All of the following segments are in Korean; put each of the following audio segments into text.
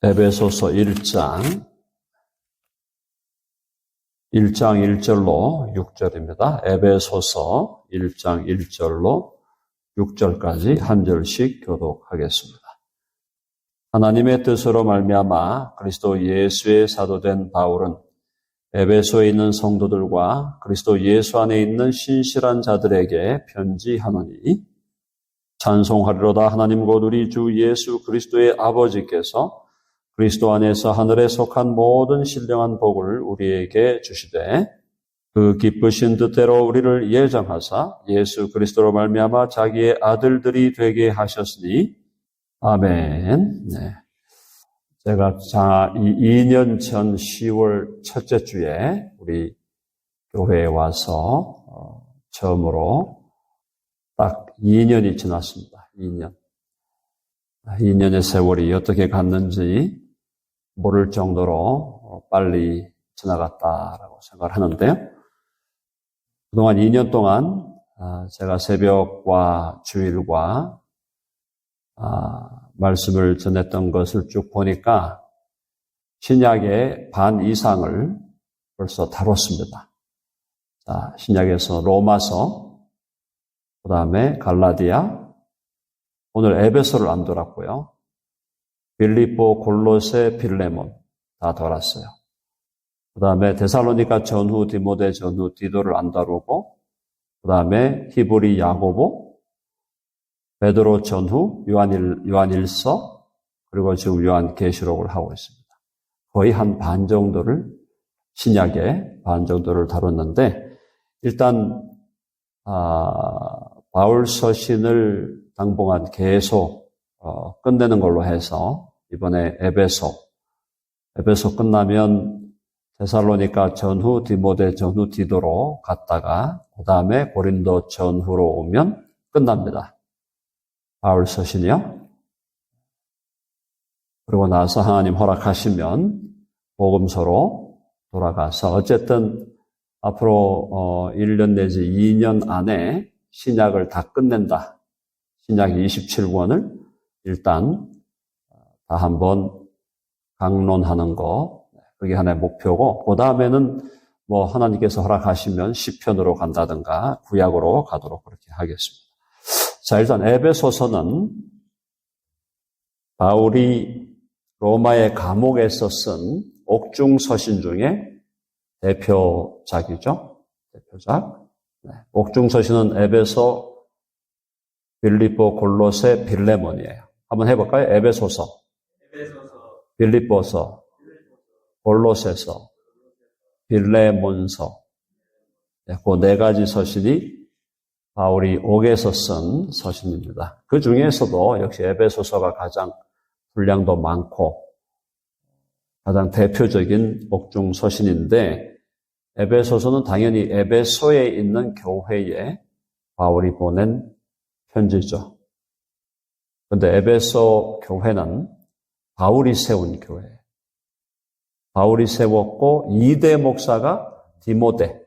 에베소서 1장 1절로 6절입니다. 에베소서 1장 1절로 6절까지 한 절씩 교독하겠습니다. 하나님의 뜻으로 말미암아 그리스도 예수의 사도된 바울은 에베소에 있는 성도들과 그리스도 예수 안에 있는 신실한 자들에게 편지하노니, 찬송하리로다. 하나님 곧 우리 주 예수 그리스도의 아버지께서 그리스도 안에서 하늘에 속한 모든 신령한 복을 우리에게 주시되 그 기쁘신 뜻대로 우리를 예정하사 예수 그리스도로 말미암아 자기의 아들들이 되게 하셨으니 아멘. 네. 제가 2년 전 10월 첫째 주에 우리 교회에 와서 처음으로 딱 2년이 지났습니다. 2년의 세월이 어떻게 갔는지 모를 정도로 빨리 지나갔다라고 생각을 하는데요. 그동안 2년 동안 제가 새벽과 주일과 말씀을 전했던 것을 쭉 보니까 신약의 반 이상을 벌써 다뤘습니다. 자, 신약에서 로마서, 그 다음에 갈라디아, 오늘 에베소를 안 돌았고요. 빌립보, 골로새, 빌레몬 다 돌았어요. 그 다음에 데살로니가 전후, 디모데 전후, 디도를 안 다루고, 그 다음에 히브리, 야고보, 베드로 전후, 요한일서, 그리고 지금 요한계시록을 하고 있습니다. 거의 한 반 정도를, 신약의 반 정도를 다뤘는데, 일단 바울 서신을 당분간 계속 끝내는 걸로 해서 이번에 에베소 끝나면 데살로니가 전후, 디모데 전후, 디도로 갔다가 그 다음에 고린도 전후로 오면 끝납니다. 바울 서신이요. 그리고 나서 하나님 허락하시면 복음서로 돌아가서 어쨌든 앞으로 1년 내지 2년 안에 신약을 다 끝낸다. 신약 27권을 일단 다 한번 강론하는 거, 그게 하나의 목표고, 그 다음에는 뭐 하나님께서 허락하시면 시편으로 간다든가 구약으로 가도록 그렇게 하겠습니다. 자, 일단 에베소서는 바울이 로마의 감옥에서 쓴 옥중 서신 중에 대표작이죠. 대표작. 옥중 서신은 에베소, 빌립보, 골로새, 빌레몬이에요. 한번 해볼까요? 에베소서, 빌립보서, 골로새서, 빌레몬서. 그 네 가지 서신이 바울이 옥에서 쓴 서신입니다. 그 중에서도 역시 에베소서가 가장 분량도 많고 가장 대표적인 옥중 서신인데, 에베소서는 당연히 에베소에 있는 교회에 바울이 보낸 편지죠. 그런데 에베소 교회는 바울이 세운 교회예요. 바울이 세웠고 2대 목사가 디모데,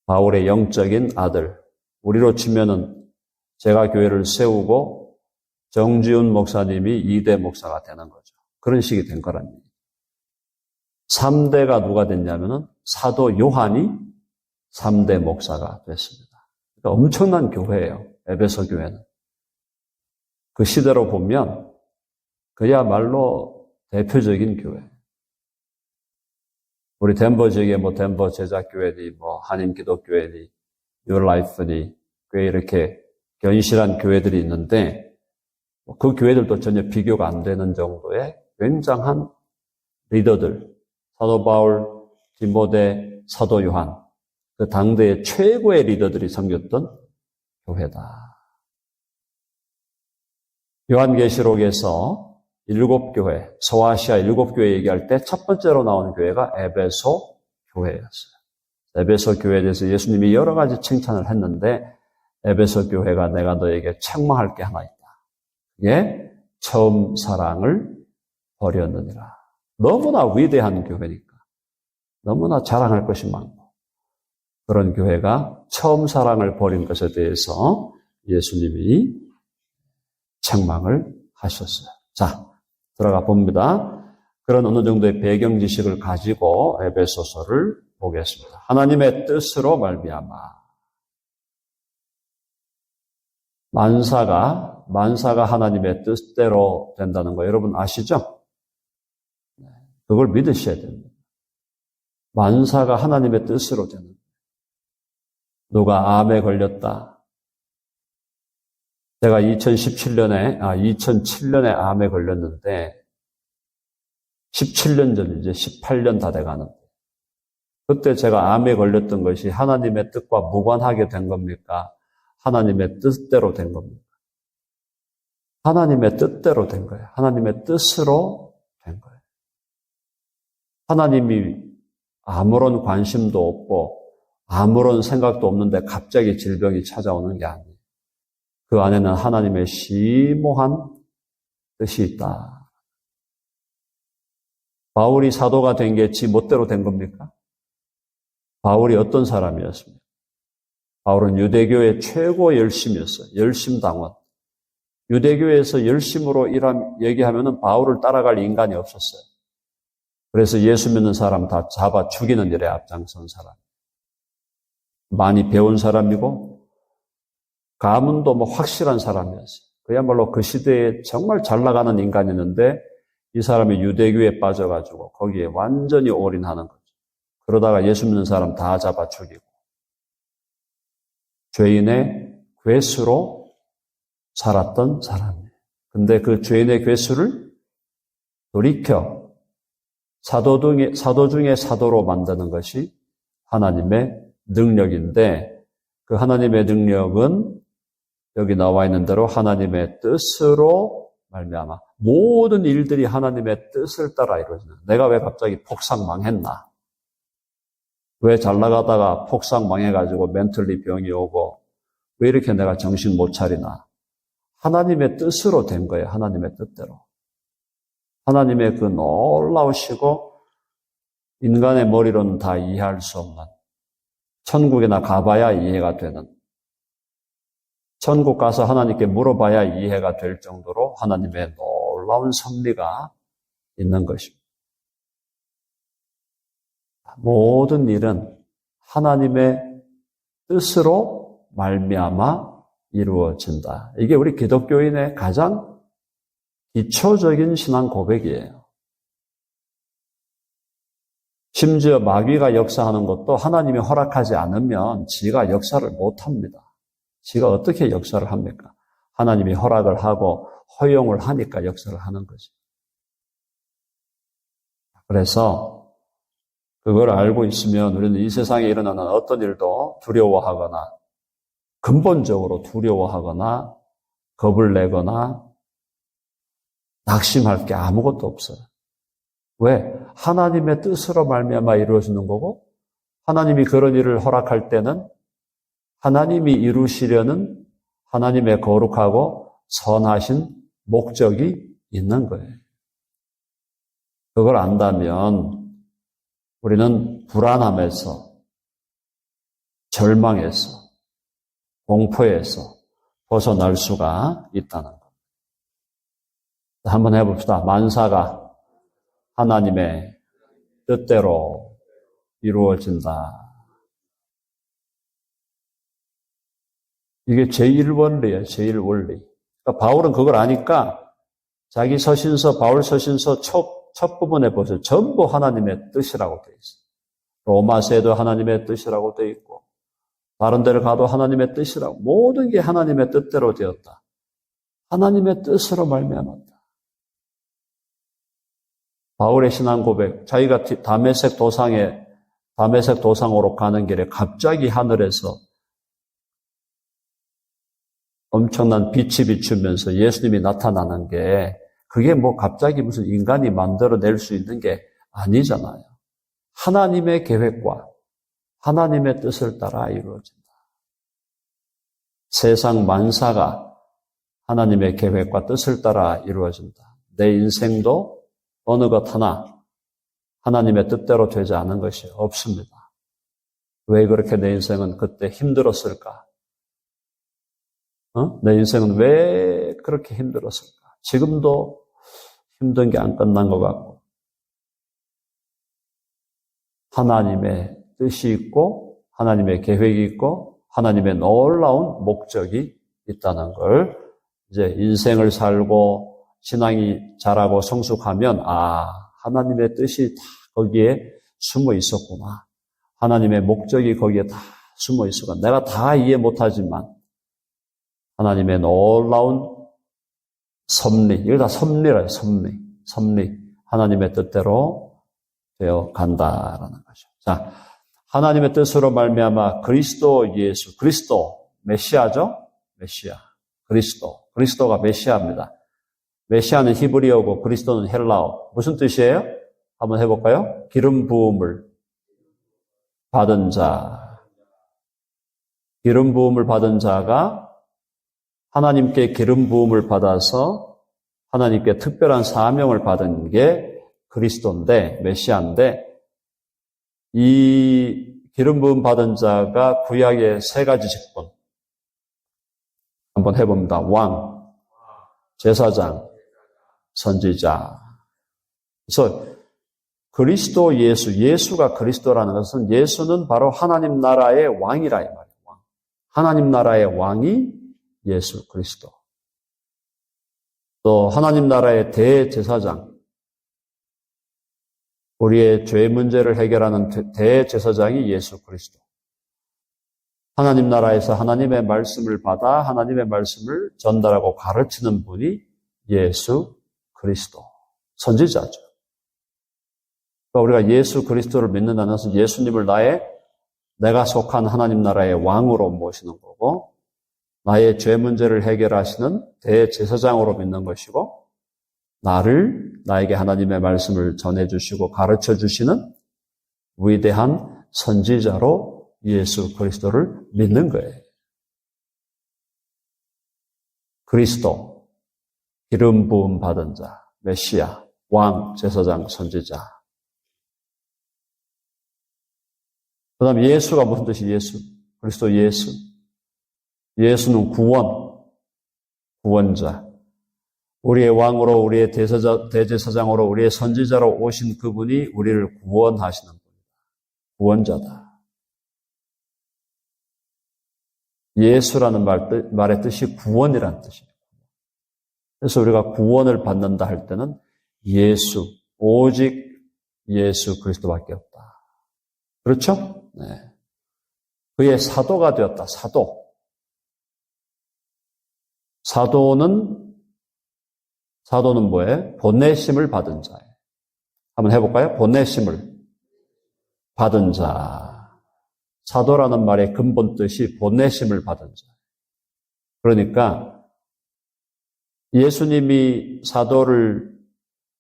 바울의 영적인 아들. 우리로 치면은 제가 교회를 세우고 정지훈 목사님이 2대 목사가 되는 거죠. 그런 식이 된 거랍니다. 3대가 누가 됐냐면은 사도 요한이 3대 목사가 됐습니다. 그러니까 엄청난 교회예요. 에베소 교회는. 그 시대로 보면 그야말로 대표적인 교회. 우리 덴버 지역에 뭐 덴버 제자교회니 뭐 한인기독교회니 뉴라이프니 꽤 이렇게 견실한 교회들이 있는데, 그 교회들도 전혀 비교가 안 되는 정도의 굉장한 리더들, 사도 바울, 디모데, 사도 요한, 그 당대의 최고의 리더들이 섬겼던 교회다. 요한계시록에서 7교회, 소아시아 7교회 얘기할 때 첫 번째로 나오는 교회가 에베소 교회였어요. 에베소 교회에 대해서 예수님이 여러 가지 칭찬을 했는데, 에베소 교회가 내가 너에게 책망할 게 하나 있다. 그게 처음 사랑을 버렸느니라. 너무나 위대한 교회니까. 너무나 자랑할 것이 많고. 그런 교회가 처음 사랑을 버린 것에 대해서 예수님이 책망을 하셨어요. 자, 들어가 봅니다. 그런 어느 정도의 배경 지식을 가지고 에베소서를 보겠습니다. 하나님의 뜻으로 말미암아. 만사가 하나님의 뜻대로 된다는 거 여러분 아시죠? 그걸 믿으셔야 됩니다. 만사가 하나님의 뜻으로 되는 거예요. 누가 암에 걸렸다. 제가 2007년에 암에 걸렸는데 17년 전 이제 18년 다 돼가는데 그때 제가 암에 걸렸던 것이 하나님의 뜻과 무관하게 된 겁니까? 하나님의 뜻대로 된 겁니까? 하나님의 뜻대로 된 거예요. 하나님의 뜻으로 된 거예요. 하나님이 아무런 관심도 없고 아무런 생각도 없는데 갑자기 질병이 찾아오는 게 아니에요. 그 안에는 하나님의 심오한 뜻이 있다. 바울이 사도가 된 게 지 멋대로 된 겁니까? 바울이 어떤 사람이었습니까? 바울은 유대교의 최고 열심이었어요. 열심당원. 유대교에서 열심으로 얘기하면은 바울을 따라갈 인간이 없었어요. 그래서 예수 믿는 사람 다 잡아 죽이는 일에 앞장선 사람. 많이 배운 사람이고 가문도 확실한 사람이었어요. 그야말로 그 시대에 정말 잘 나가는 인간이었는데 이 사람이 유대교에 빠져가지고 거기에 완전히 올인하는 거죠. 그러다가 예수 믿는 사람 다 잡아 죽이고 죄인의 괴수로 살았던 사람이에요. 근데 그 죄인의 괴수를 돌이켜 사도 중에 사도로 만드는 것이 하나님의 능력인데 그 하나님의 능력은 여기 나와 있는 대로 하나님의 뜻으로 말미암아 모든 일들이 하나님의 뜻을 따라 이루어지는. 내가 왜 갑자기 폭삭 망했나? 왜 잘 나가다가 폭삭 망해가지고 멘털리 병이 오고 왜 이렇게 내가 정신 못 차리나? 하나님의 뜻으로 된 거예요. 하나님의 뜻대로. 하나님의 그 놀라우시고 인간의 머리로는 다 이해할 수 없는 천국에나 가봐야 이해가 되는 천국 가서 하나님께 물어봐야 이해가 될 정도로 하나님의 놀라운 섭리가 있는 것입니다. 모든 일은 하나님의 뜻으로 말미암아 이루어진다. 이게 우리 기독교인의 가장 기초적인 신앙 고백이에요. 심지어 마귀가 역사하는 것도 하나님이 허락하지 않으면 지가 역사를 못합니다. 지가 어떻게 역사를 합니까? 하나님이 허락을 하고 허용을 하니까 역사를 하는 거죠. 그래서 그걸 알고 있으면 우리는 이 세상에 일어나는 어떤 일도 두려워하거나 근본적으로 두려워하거나 겁을 내거나 낙심할 게 아무것도 없어요. 왜? 하나님의 뜻으로 말미암아 이루어지는 거고 하나님이 그런 일을 허락할 때는 하나님이 이루시려는 하나님의 거룩하고 선하신 목적이 있는 거예요. 그걸 안다면 우리는 불안함에서, 절망에서, 공포에서 벗어날 수가 있다는 것. 한번 해봅시다. 만사가 하나님의 뜻대로 이루어진다. 이게 제1원리예요. 제1원리. 그러니까 바울은 그걸 아니까 자기 서신서, 바울 서신서 첫 부분에 보세요. 전부 하나님의 뜻이라고 되어 있어요. 로마서에도 하나님의 뜻이라고 되어 있고 다른 데를 가도 하나님의 뜻이라고. 모든 게 하나님의 뜻대로 되었다. 하나님의 뜻으로 말미암았다. 바울의 신앙 고백, 자기가 다메섹 도상으로 가는 길에 갑자기 하늘에서 엄청난 빛이 비추면서 예수님이 나타나는 게 그게 갑자기 무슨 인간이 만들어낼 수 있는 게 아니잖아요. 하나님의 계획과 하나님의 뜻을 따라 이루어진다. 세상 만사가 하나님의 계획과 뜻을 따라 이루어진다. 내 인생도 어느 것 하나 하나님의 뜻대로 되지 않은 것이 없습니다. 왜 그렇게 내 인생은 그때 힘들었을까? 내 인생은 왜 그렇게 힘들었을까? 지금도 힘든 게 안 끝난 것 같고 하나님의 뜻이 있고 하나님의 계획이 있고 하나님의 놀라운 목적이 있다는 걸 이제 인생을 살고 신앙이 자라고 성숙하면 하나님의 뜻이 다 거기에 숨어 있었구나. 하나님의 목적이 거기에 다 숨어 있었구나. 내가 다 이해 못하지만 하나님의 놀라운 섭리, 이거 다 섭리라요. 섭리. 하나님의 뜻대로 되어 간다라는 거죠. 자, 하나님의 뜻으로 말미암아 그리스도 예수, 그리스도 메시아죠? 메시아, 그리스도가 메시아입니다. 메시아는 히브리어고 그리스도는 헬라어. 무슨 뜻이에요? 한번 해볼까요? 기름 부음을 받은 자. 기름 부음을 받은 자가 하나님께 기름 부음을 받아서 하나님께 특별한 사명을 받은 게 그리스도인데, 메시아인데, 이 기름 부음 받은 자가 구약의 세 가지 직분. 한번 해봅니다. 왕, 제사장, 선지자. 그래서 그리스도 예수가 그리스도라는 것은 예수는 바로 하나님 나라의 왕이라 이 말이에요. 하나님 나라의 왕이 예수 그리스도. 또 하나님 나라의 대제사장. 우리의 죄 문제를 해결하는 대제사장이 예수 그리스도. 하나님 나라에서 하나님의 말씀을 받아 하나님의 말씀을 전달하고 가르치는 분이 예수 그리스도. 선지자죠. 그러니까 우리가 예수 그리스도를 믿는다는 것은 예수님을 내가 속한 하나님 나라의 왕으로 모시는 거고 나의 죄 문제를 해결하시는 대제사장으로 믿는 것이고 나에게 하나님의 말씀을 전해주시고 가르쳐주시는 위대한 선지자로 예수 그리스도를 믿는 거예요. 그리스도, 기름 부음 받은 자, 메시아, 왕, 제사장, 선지자. 그 다음에 예수가 무슨 뜻이 예수? 그리스도 예수. 예수는 구원자. 우리의 왕으로, 우리의 대제사장으로, 우리의 선지자로 오신 그분이 우리를 구원하시는 분이다. 구원자다. 예수라는 말의 뜻이 구원이라는 뜻입니다. 그래서 우리가 구원을 받는다 할 때는 오직 예수 그리스도밖에 없다. 그렇죠? 네. 그의 사도가 되었다. 사도는 뭐예요? 보내심을 받은 자예요. 한번 해볼까요? 보내심을 받은 자. 사도라는 말의 근본 뜻이 보내심을 받은 자. 그러니까 예수님이 사도를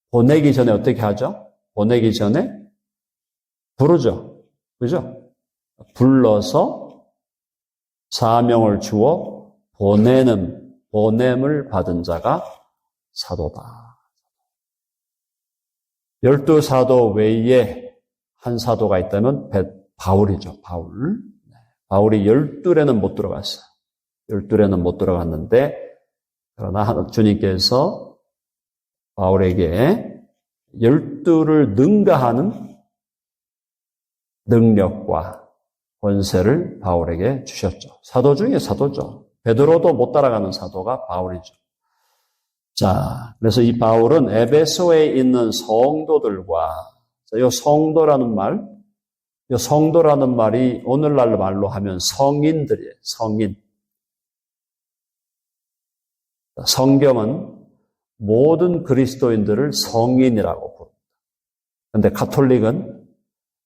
보내기 전에 어떻게 하죠? 보내기 전에 부르죠. 그죠? 불러서 사명을 주어 보냄을 받은 자가 사도다. 12사도 외에 한 사도가 있다면 바울이죠. 바울이 12례는 못 들어갔어요. 12례는 못 들어갔는데 그러나 주님께서 바울에게 12를 능가하는 능력과 권세를 바울에게 주셨죠. 사도 중에 사도죠. 베드로도 못 따라가는 사도가 바울이죠. 자, 그래서 이 바울은 에베소에 있는 성도들과 이 성도라는 말이 오늘날 말로 하면 성인들이에요. 성인. 성경은 모든 그리스도인들을 성인이라고 부릅니다. 그런데 가톨릭은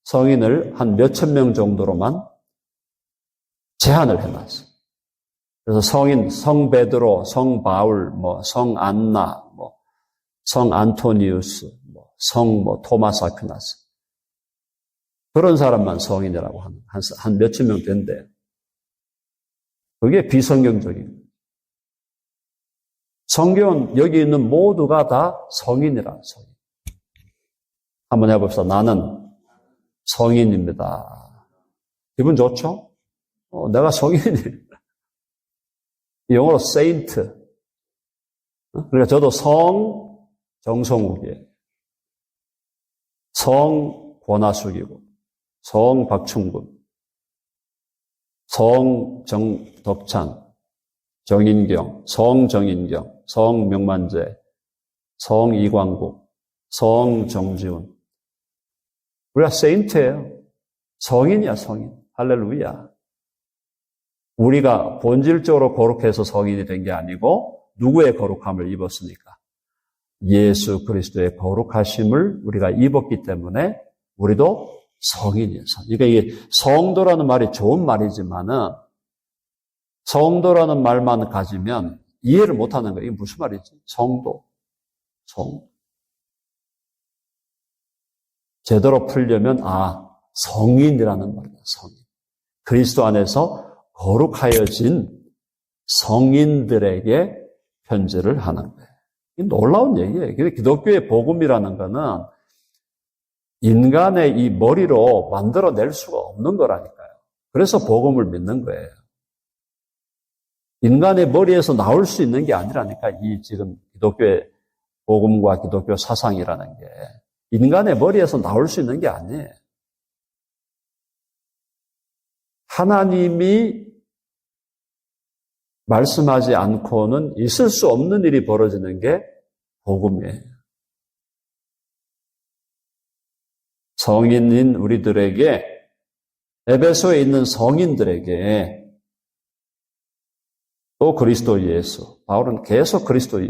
성인을 한 몇천 명 정도로만 제한을 해놨어요. 그래서 성 베드로, 성 바울, 성 안나, 성 안토니우스, 토마스 아퀴나스. 그런 사람만 성인이라고 하는, 한 몇천 명 된대요. 그게 비성경적이에요. 성경은 여기 있는 모두가 다 성인이라, 성인. 한번 해봅시다. 나는 성인입니다. 기분 좋죠? 내가 성인이에요. 영어로 saint. 그러니까 저도 정성욱이에요. 성 권하숙이고, 성 박충근, 성 정덕찬, 정인경, 성 정인경, 성 명만재, 성 이광국, 성 정지훈. 우리가 세인트예요. 성인이야, 성인. 할렐루야. 우리가 본질적으로 거룩해서 성인이 된 게 아니고 누구의 거룩함을 입었습니까? 예수 그리스도의 거룩하심을 우리가 입었기 때문에 우리도 성인이에요. 그러니까 이게 성도라는 말이 좋은 말이지만은 성도라는 말만 가지면 이해를 못하는 거예요. 이게 무슨 말이지? 성도. 제대로 풀려면 성인이라는 말이에요. 성인. 그리스도 안에서 거룩하여진 성인들에게 편지를 하는 거예요. 이게 놀라운 얘기예요. 근데 기독교의 복음이라는 거는 인간의 이 머리로 만들어낼 수가 없는 거라니까요. 그래서 복음을 믿는 거예요. 인간의 머리에서 나올 수 있는 게 아니라니까, 이 지금 기독교의 복음과 기독교 사상이라는 게 인간의 머리에서 나올 수 있는 게 아니에요. 하나님이 말씀하지 않고는 있을 수 없는 일이 벌어지는 게 복음이에요. 성인인 우리들에게, 에베소에 있는 성인들에게, 또 그리스도 예수, 바울은 계속 그리스도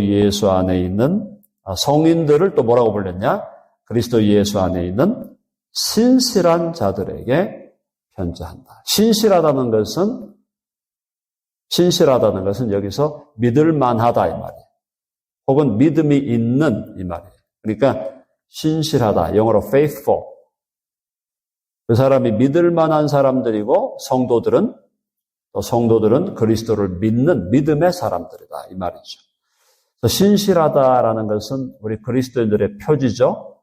예수 안에 있는 성인들을 또 뭐라고 불렀냐? 그리스도 예수 안에 있는 신실한 자들에게 편지한다. 신실하다는 것은 여기서 믿을만하다 이 말이에요. 혹은 믿음이 있는 이 말이에요. 그러니까 신실하다, 영어로 faithful. 그 사람이 믿을만한 사람들이고 성도들은 그리스도를 믿는 믿음의 사람들이다 이 말이죠. 신실하다라는 것은 우리 그리스도인들의 표지죠.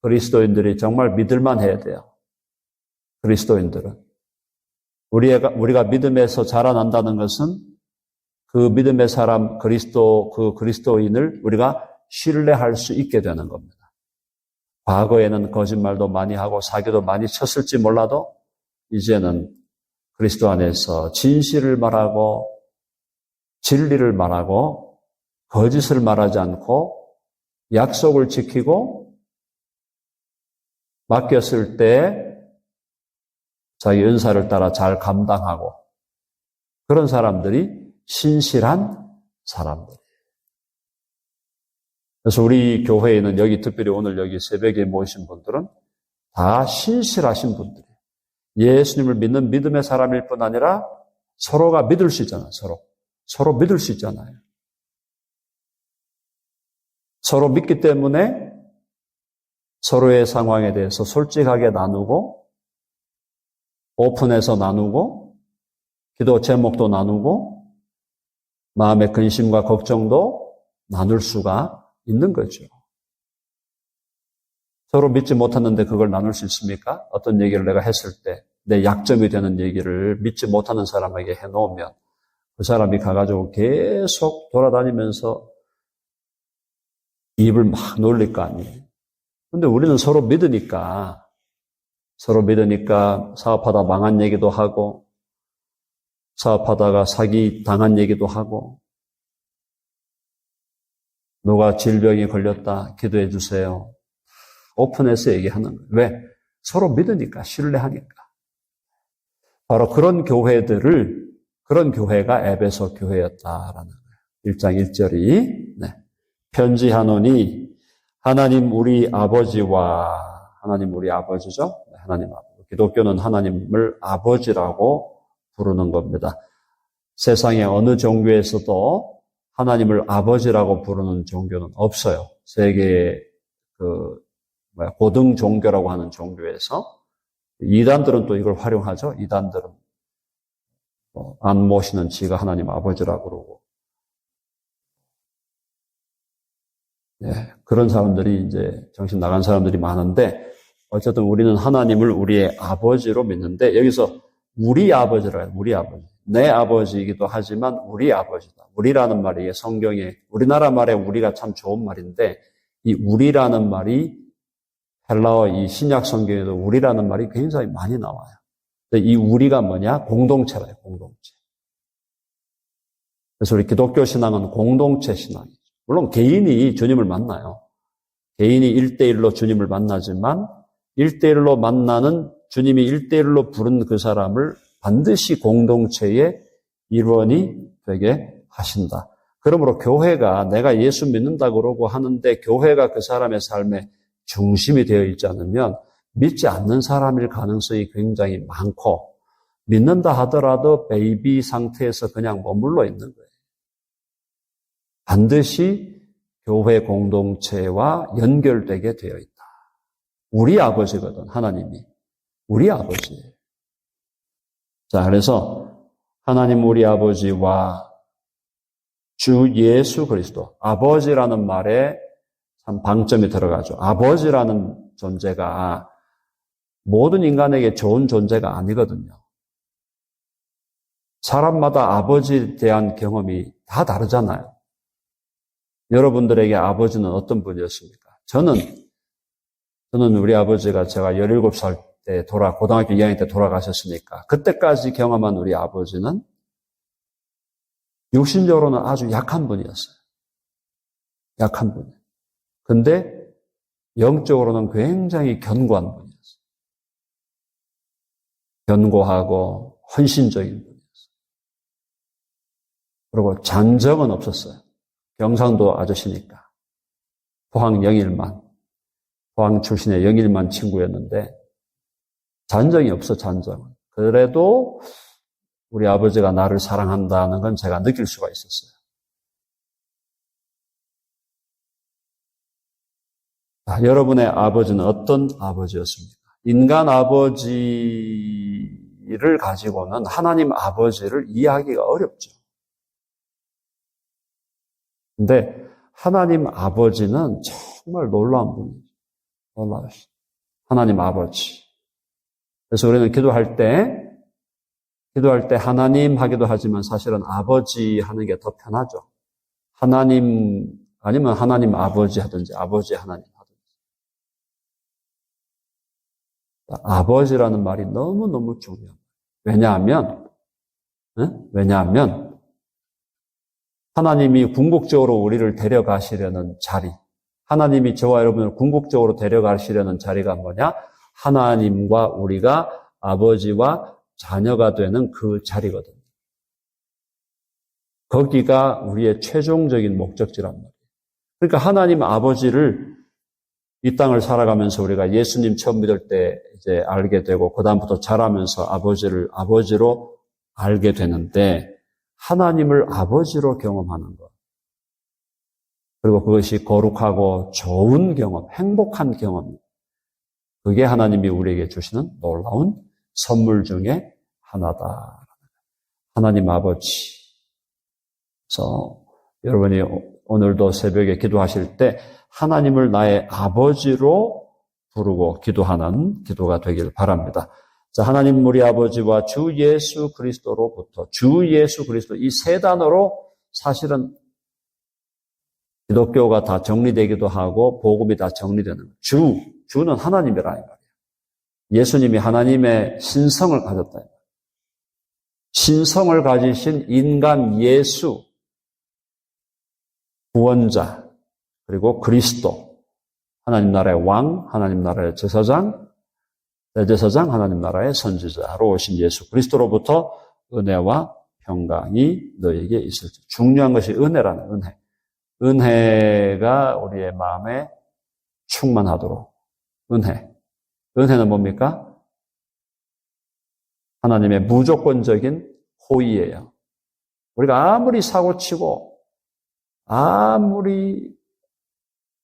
그리스도인들이 정말 믿을만 해야 돼요. 그리스도인들은. 우리가 믿음에서 자라난다는 것은 그 믿음의 사람, 그리스도인을 우리가 신뢰할 수 있게 되는 겁니다. 과거에는 거짓말도 많이 하고 사기도 많이 쳤을지 몰라도 이제는 그리스도 안에서 진실을 말하고 진리를 말하고 거짓을 말하지 않고 약속을 지키고 맡겼을 때 자기 은사를 따라 잘 감당하고 그런 사람들이 신실한 사람들. 그래서 우리 교회에는 여기 특별히 오늘 여기 새벽에 모이신 분들은 다 신실하신 분들이에요. 예수님을 믿는 믿음의 사람일 뿐 아니라 서로가 믿을 수 있잖아요. 서로 믿을 수 있잖아요. 서로 믿기 때문에 서로의 상황에 대해서 솔직하게 나누고 오픈해서 나누고 기도 제목도 나누고 마음의 근심과 걱정도 나눌 수가 있는 거죠. 서로 믿지 못하는데 그걸 나눌 수 있습니까? 어떤 얘기를 내가 했을 때 내 약점이 되는 얘기를 믿지 못하는 사람에게 해놓으면 그 사람이 가가지고 계속 돌아다니면서 입을 막 놀릴 거 아니에요. 근데 우리는 서로 믿으니까 사업하다 망한 얘기도 하고 사업하다가 사기 당한 얘기도 하고 누가 질병이 걸렸다 기도해 주세요. 오픈해서 얘기하는 거예요. 왜? 서로 믿으니까, 신뢰하니까. 바로 그런 교회가 에베소 교회였다라는 거예요. 1장 1절이 편지하노니 하나님 우리 아버지와 하나님 우리 아버지죠. 하나님 아버지. 기독교는 하나님을 아버지라고 부르는 겁니다. 세상의 어느 종교에서도 하나님을 아버지라고 부르는 종교는 없어요. 세계의 고등 종교라고 하는 종교에서 이단들은 또 이걸 활용하죠. 이단들은 안 모시는 지가 하나님 아버지라고 그러고 그런 사람들이 이제 정신 나간 사람들이 많은데 어쨌든 우리는 하나님을 우리의 아버지로 믿는데 여기서 우리 아버지라 해요. 우리 아버지. 내 아버지이기도 하지만 우리 아버지다. 우리라는 말이 성경에 우리나라 말에 우리가 참 좋은 말인데 이 우리라는 말이 헬라어 이 신약 성경에도 우리라는 말이 굉장히 많이 나와요. 이 우리가 뭐냐? 공동체라요, 공동체. 그래서 우리 기독교 신앙은 공동체 신앙이죠. 물론 개인이 주님을 만나요. 개인이 1대1로 주님을 만나지만 1대1로 만나는 주님이 1대1로 부른 그 사람을 반드시 공동체의 일원이 되게 하신다. 그러므로 교회가 내가 예수 믿는다 그러고 하는데 교회가 그 사람의 삶의 중심이 되어 있지 않으면 믿지 않는 사람일 가능성이 굉장히 많고 믿는다 하더라도 베이비 상태에서 그냥 머물러 있는 거예요. 반드시 교회 공동체와 연결되게 되어 있다. 우리 아버지거든, 하나님이. 우리 아버지예요. 자, 그래서 하나님 우리 아버지와 주 예수 그리스도, 아버지라는 말에 참 방점이 들어가죠. 아버지라는 존재가 모든 인간에게 좋은 존재가 아니거든요. 사람마다 아버지에 대한 경험이 다 다르잖아요. 여러분들에게 아버지는 어떤 분이었습니까? 저는 우리 아버지가 제가 17살 때 고등학교 2학년 때 돌아가셨으니까 그때까지 경험한 우리 아버지는 육신적으로는 아주 약한 분이었어요. 약한 분. 근데 영적으로는 굉장히 견고한 분이었어요. 견고하고 헌신적인 분이었어요. 그리고 잔정은 없었어요. 경상도 아저씨니까. 포항 출신의 영일만 친구였는데 잔정이 없어, 잔정은. 그래도 우리 아버지가 나를 사랑한다는 건 제가 느낄 수가 있었어요. 여러분의 아버지는 어떤 아버지였습니까? 인간 아버지를 가지고는 하나님 아버지를 이해하기가 어렵죠. 근데 하나님 아버지는 정말 놀라운 분이죠. 놀라우시죠. 하나님 아버지. 그래서 우리는 기도할 때 하나님 하기도 하지만 사실은 아버지 하는 게 더 편하죠. 하나님 아니면 하나님 아버지 하든지 아버지 하나님 하든지. 아버지라는 말이 너무너무 중요해요. 왜냐하면 하나님이 궁극적으로 우리를 데려가시려는 자리, 하나님이 저와 여러분을 궁극적으로 데려가시려는 자리가 뭐냐? 하나님과 우리가 아버지와 자녀가 되는 그 자리거든요. 거기가 우리의 최종적인 목적지란 말이에요. 그러니까 하나님 아버지를 이 땅을 살아가면서 우리가 예수님 처음 믿을 때 이제 알게 되고 그다음부터 자라면서 아버지를 아버지로 알게 되는데 하나님을 아버지로 경험하는 것. 그리고 그것이 거룩하고 좋은 경험, 행복한 경험입니다. 그게 하나님이 우리에게 주시는 놀라운 선물 중에 하나다. 하나님 아버지. 그래서 여러분이 오늘도 새벽에 기도하실 때 하나님을 나의 아버지로 부르고 기도하는 기도가 되길 바랍니다. 자, 하나님 우리 아버지와 주 예수 그리스도로부터 주 예수 그리스도 이 세 단어로 사실은 기독교가 다 정리되기도 하고 복음이 다 정리되는 거예요. 주는 하나님이라 이 말이에요. 예수님이 하나님의 신성을 가졌다. 신성을 가지신 인간 예수, 구원자, 그리고 그리스도, 하나님 나라의 왕, 하나님 나라의 제사장, 대제사장, 하나님 나라의 선지자로 오신 예수 그리스도로부터 은혜와 평강이 너에게 있을지. 중요한 것이 은혜라는 은혜. 은혜가 우리의 마음에 충만하도록. 은혜. 은혜는 뭡니까? 하나님의 무조건적인 호의예요. 우리가 아무리 사고치고 아무리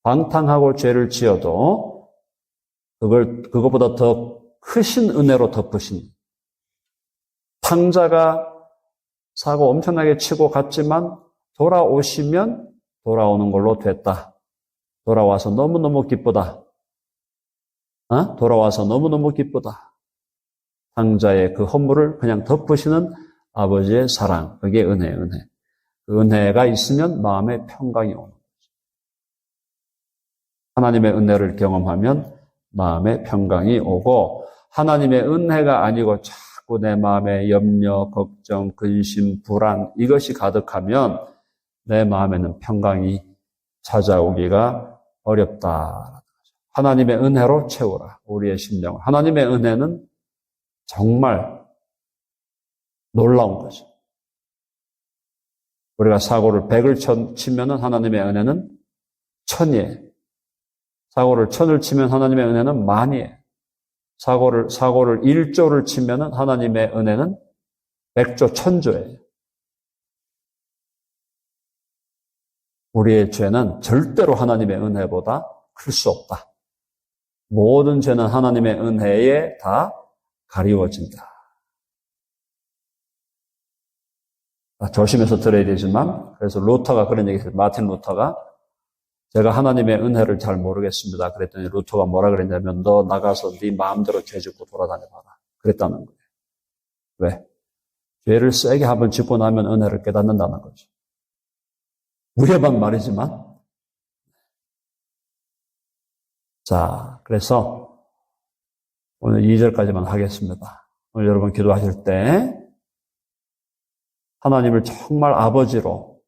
방탕하고 죄를 지어도 그것보다 더 크신 은혜로 덮으신 탕자가 사고 엄청나게 치고 갔지만 돌아오시면 돌아오는 걸로 됐다. 돌아와서 너무너무 기쁘다. 돌아와서 너무너무 기쁘다. 탕자의 그 허물을 그냥 덮으시는 아버지의 사랑, 그게 은혜. 그 은혜가 있으면 마음에 평강이 오는 거죠. 하나님의 은혜를 경험하면 마음에 평강이 오고, 하나님의 은혜가 아니고 자꾸 내 마음에 염려, 걱정, 근심, 불안 이것이 가득하면 내 마음에는 평강이 찾아오기가 어렵다. 하나님의 은혜로 채우라, 우리의 심령을. 하나님의 은혜는 정말 놀라운 거죠. 우리가 사고를 100을 치면은 하나님의 은혜는 1000이에요. 사고를 1000을 치면 하나님의 은혜는 10,000이에요. 사고를 1조를 치면은 하나님의 은혜는 100조, 1000조예요. 우리의 죄는 절대로 하나님의 은혜보다 클 수 없다. 모든 죄는 하나님의 은혜에 다 가리워진다. 조심해서 들어야 되지만, 그래서 루터가 그런 얘기했어요. 마틴 루터가 제가 하나님의 은혜를 잘 모르겠습니다. 그랬더니 루터가 뭐라 그랬냐면, 너 나가서 네 마음대로 죄 짓고 돌아다녀봐라. 그랬다는 거예요. 왜? 죄를 세게 한번 짓고 나면 은혜를 깨닫는다는 거죠. 무례한 말이지만. 자, 그래서 오늘 2절까지만 하겠습니다. 오늘 여러분 기도하실 때 하나님을 정말 아버지로,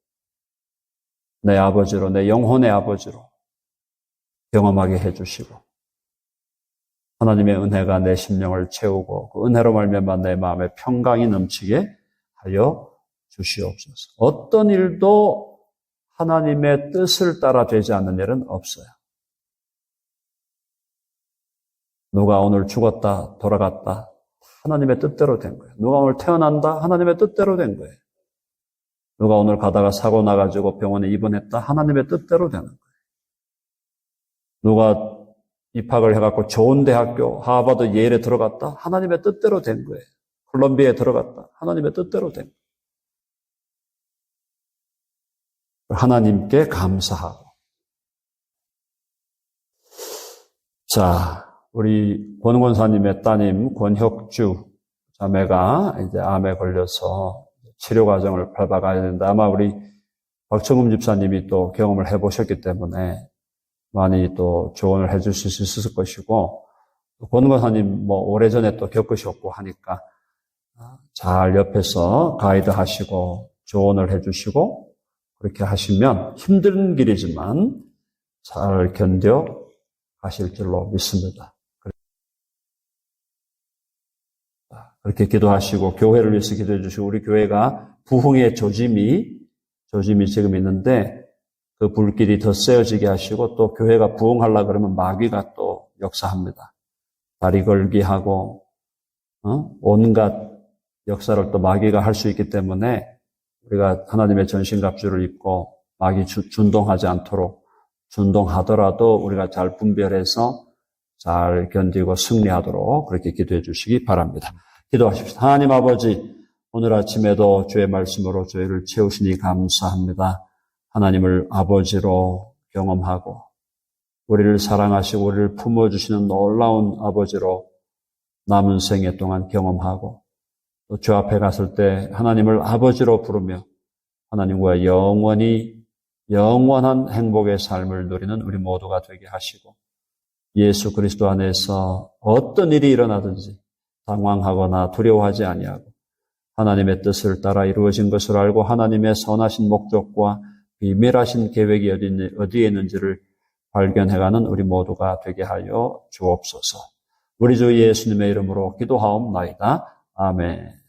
내 아버지로, 내 영혼의 아버지로 경험하게 해주시고, 하나님의 은혜가 내 심령을 채우고 그 은혜로 말미암아 내 마음에 평강이 넘치게 하여 주시옵소서. 어떤 일도 하나님의 뜻을 따라 되지 않는 일은 없어요. 누가 오늘 죽었다, 돌아갔다, 하나님의 뜻대로 된 거예요. 누가 오늘 태어난다, 하나님의 뜻대로 된 거예요. 누가 오늘 가다가 사고 나가지고 병원에 입원했다, 하나님의 뜻대로 되는 거예요. 누가 입학을 해갖고 좋은 대학교, 하버드, 예일에 들어갔다, 하나님의 뜻대로 된 거예요. 콜롬비아에 들어갔다, 하나님의 뜻대로 된 거예요. 하나님께 감사하고. 자, 우리 권 권사님의 따님 권혁주 자매가 이제 암에 걸려서 치료 과정을 밟아가야 된다. 아마 우리 박청금 집사님이 또 경험을 해보셨기 때문에 많이 또 조언을 해주실 수 있을 것이고, 권 권사님 뭐 오래전에 또 겪으셨고 하니까 잘 옆에서 가이드 하시고 조언을 해주시고, 그렇게 하시면 힘든 길이지만 잘 견뎌 가실 줄로 믿습니다. 그렇게 기도하시고 교회를 위해서 기도해 주시고, 우리 교회가 부흥의 조짐이 지금 있는데 그 불길이 더 세어지게 하시고, 또 교회가 부흥하려고 그러면 마귀가 또 역사합니다. 다리 걸기 하고 온갖 역사를 또 마귀가 할 수 있기 때문에 우리가 하나님의 전신갑주를 입고 마귀 준동하지 않도록, 준동하더라도 우리가 잘 분별해서 잘 견디고 승리하도록 그렇게 기도해 주시기 바랍니다. 기도하십시오. 하나님 아버지, 오늘 아침에도 주의 말씀으로 저희를 채우시니 감사합니다. 하나님을 아버지로 경험하고 우리를 사랑하시고 우리를 품어주시는 놀라운 아버지로 남은 생애 동안 경험하고, 또 주 앞에 갔을 때 하나님을 아버지로 부르며 하나님과 영원한 행복의 삶을 누리는 우리 모두가 되게 하시고, 예수 그리스도 안에서 어떤 일이 일어나든지 당황하거나 두려워하지 아니하고 하나님의 뜻을 따라 이루어진 것을 알고 하나님의 선하신 목적과 비밀하신 계획이 어디에 있는지를 발견해가는 우리 모두가 되게 하여 주옵소서. 우리 주 예수님의 이름으로 기도하옵나이다. 아멘.